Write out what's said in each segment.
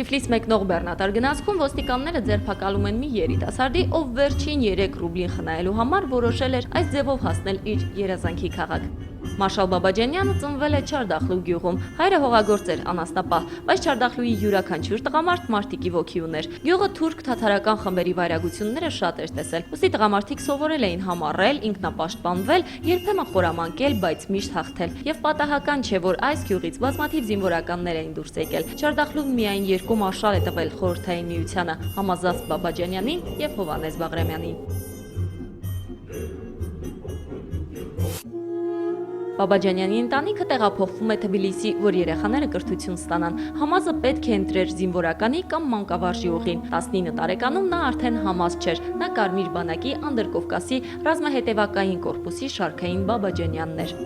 Թիֆլիս մեկնող բեռնատար գնացքում ոստիկանները ձերբակալում են մի երիտասարդի, ով վերջին 3 ռուբլին խնայելու համար որոշել էր այս ձևով հասնել իր երազանքի քաղաք։ Մարշալ Բաբաջանյանը ծնվել է Չարդախլու գյուղում, հայրը հողագործ էր անասնապահ, բայց Չարդախլուի յուրաքանչյուր տղամարդ մարտիկի ոգի ուներ։ Գյուղը թուրք թաթարական խմբերի վայրագությունները շատ էր տեսել, ուստի տղամարդիկ սովորել էին համառել, ինքնապաշտպանվել, երբեմն խորամանկել, բայց միշտ հաղթել։ Եվ պատահական չէ, որ այս գյուղից բազմաթիվ զինվորականներ էին դուրս եկել։ Չարդախլուն միայն 2 մարշալ է տվել Խորհրդային Միությանը՝ Համազասպ Բաբաջանյանին եւ Հովհաննես Բաղրամյանին։ Բաբաջանյանի ընտանիքը տեղափոխվում է Թբիլիսի, որ երեխաները կրթություն ստանան։ Համազը պետք է ընտրեր զինվորականի կամ մանկավարժի ուղին։ 19 տարեկանում նա արդեն Համազ չէր, նա Կարմիր բանակի Անդրկովկասի ռազմահետևակային կորպուսի շարքային Բաբաջանյանն էր։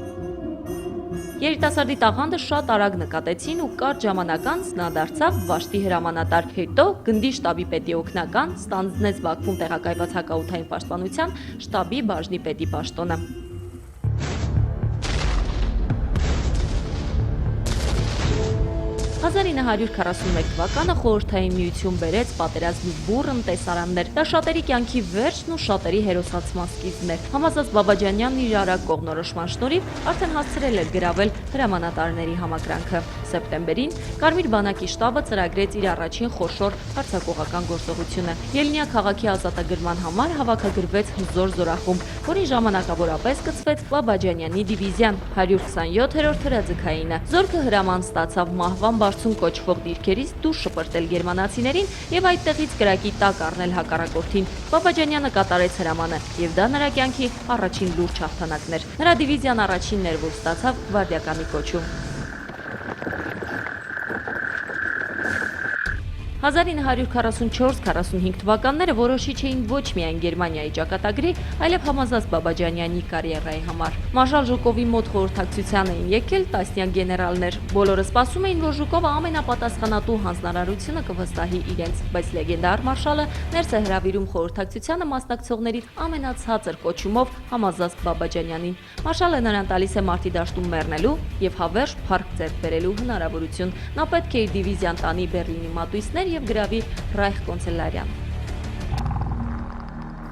Երիտասարդի տաղանդը շատ արագ նկատեցին ու կարճ ժամանակ անց նա դարձավ Վաշտի հրամանատար, հետո գնդի շտաբի պետի օգնական, ստանձնեց Բաքվում տեղակայված հակաօդային պաշտպանության շտաբի բաժնի պետի պաշտոնը։ 1941 թվականը Խորհրդային Միություն բերեց պատերազմի բուռն տեսարաններ։ Դա շատերի կյանքի վերջն ու շատերի հերոսացման սկիզբն էր։ Համազած Բաբաջանյանն իր արագ կողմնորոշման շնորհիվ արդեն հասցրել էր գրավել հրամանատարների համակրանքը։ Սեպտեմբերին Կարմիր բանակի շտաբը ծրագրեց իր առաջին խոշոր հարձակողական գործողությունը։ Ելնիա քաղաքի ազատագրման համար հավաքագրվեց հզոր զորախումբ, որին ժամանակավորապես կցվեց Բաբաջանյանի դիվիզիան 127-րդ հրաձգայինը։ Զորքը հրաման ստացավ մահվան բարձուն կոչվող դիրքերից դուրս շպրտել գերմանացիներին եւ այդտեղից կրակի տակ առնել հակառակորդին։ Բաբաջանյանը կատարեց հրամանը եւ դա նրա կյանքի առաջին լուրջ հաղթանակն էր։ Նրա դիվիզիան առաջինն էր, որ ստացավ գվարդիականի կոչում։ 1944-45 թվականները որոշիչ էին ոչ միայն Գերմանիայի ճակատագրի, այլև Համազած Բաբաջանյանի կարիերայի համար։ Մարշալ Ժուկովի մոտ խորհրդակցության էին եկել տասնյակ գեներալներ։ Բոլորը սպասում էին, որ Ժուկովը ամենապատասխանատու հանձնարարությունը կվստահի իրենց, բայց լեգենդար մարշալը ներս է հրավիրում խորհրդակցությանը մասնակցողներից ամենացածր կոչումով Համազած Բաբաջանյանին։ Մարշալը նրան տալիս է մարտի դաշտում մեռնելու եւ հավերժ փառք ձեռք բերելու հնարավորություն։ Նա պետք է իր դիվիզիան տանի Բեռլինի մատույցներ եւ գրավի Ռայխ կոնցելարիան։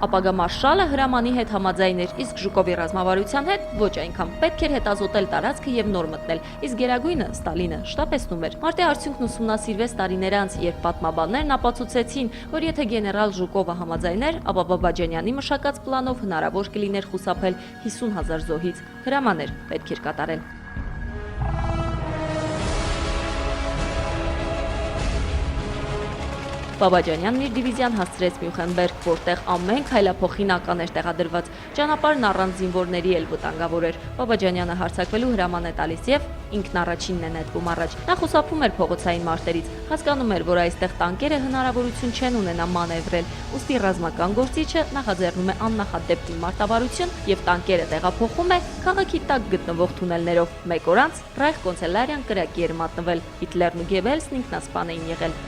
Ապագա մարշալը հրամանի հետ համաձայն էր, իսկ Ժուկովի ռազմավարության հետ ոչ այնքան։ Պետք էր հետազոտել տարածքը եւ նոր մտնել, իսկ գերագույնը Ստալինը շտապեցնում էր։ Մարտի արդյունքն ուսումնասիրվեց տարիներ անց, երբ պատմաբաններն ապացուցեցին, որ եթե գեներալ Ժուկովը համաձայներ, ապա Բաբաջանյանի մշակած պլանով հնարավոր կլիներ խուսափել 50,000 զոհից։ Հրամաներ պետք էր կատարել։ Բաբաջանյանն իր դիվիզիան հասցրեց Մյունխենբերգ, որտեղ ամեն քայլափոխին ական էր տեղադրված։ Ճանապարհն առանց զինվորների էլ վտանգավոր էր։ Բաբաջանյանը հարձակվելու հրաման է տալիս եւ ինքն առաջինն է նետվում առաջ։ Նա խուսափում էր փողոցային մարտերից, հասկանում էր, որ այստեղ տանկերը հնարավորություն չեն ունենա մանևրել, ուստի ռազմական գործիչը նախաձեռնում է աննախադեպ մարտավարություն եւ տանկերը տեղափոխում է քաղաքի տակ գտնվող թունելներով։ Մեկ օր անց Ռայխ կոնցելարիան կրակի էր մատնվել։ Հիտլերն ու Գեբելսն ինքնասպան էին եղել։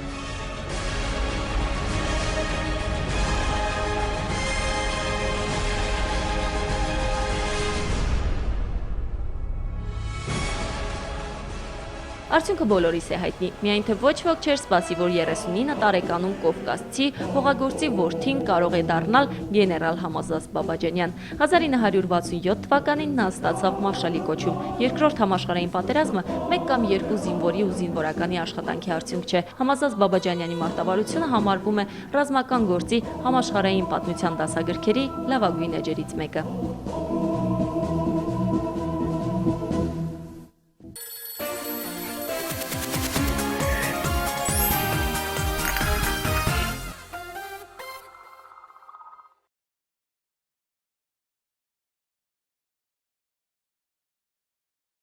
Արդյունքը բոլորիս է հայտնի, միայն թե ոչ ոք չէր սպասի, որ 39 տարեկանում կովկասցի հողագործի որդին կարող է դառնալ գեներալ Համազած Բաբաջանյան։ 1967 թվականին նա ստացավ մարշալի կոչում։ Երկրորդ համաշխարհային պատերազմը մեկ կամ երկու զինվորի ու զինվորականի աշխատանքի արդյունք չէ։ Համազած Բաբաջանյանի մարտավարությունը համարվում է ռազմական գործի համաշխարհային պատմության դասագրքերի լավագույն էջերից մեկը։